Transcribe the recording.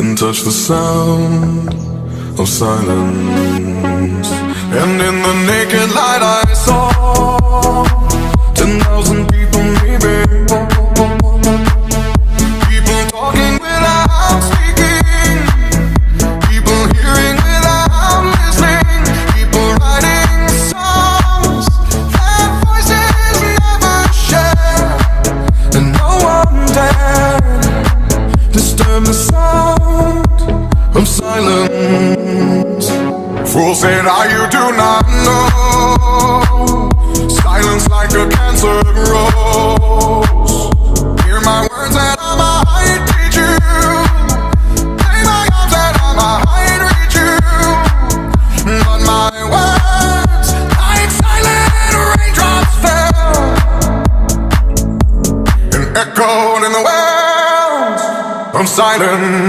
and touch the sound of silence. And in the naked light I saw 10,000 people, maybe. People talking without speaking, people hearing without listening, people writing songs that voices never share, and no one dared disturb the sound of silence. Fools say now you do not know. Silence like a cancer grows. Hear my words and I might teach you. Play my arms and I might reach you. But my words, like silent raindrops, fell and echoed in the wells of silence.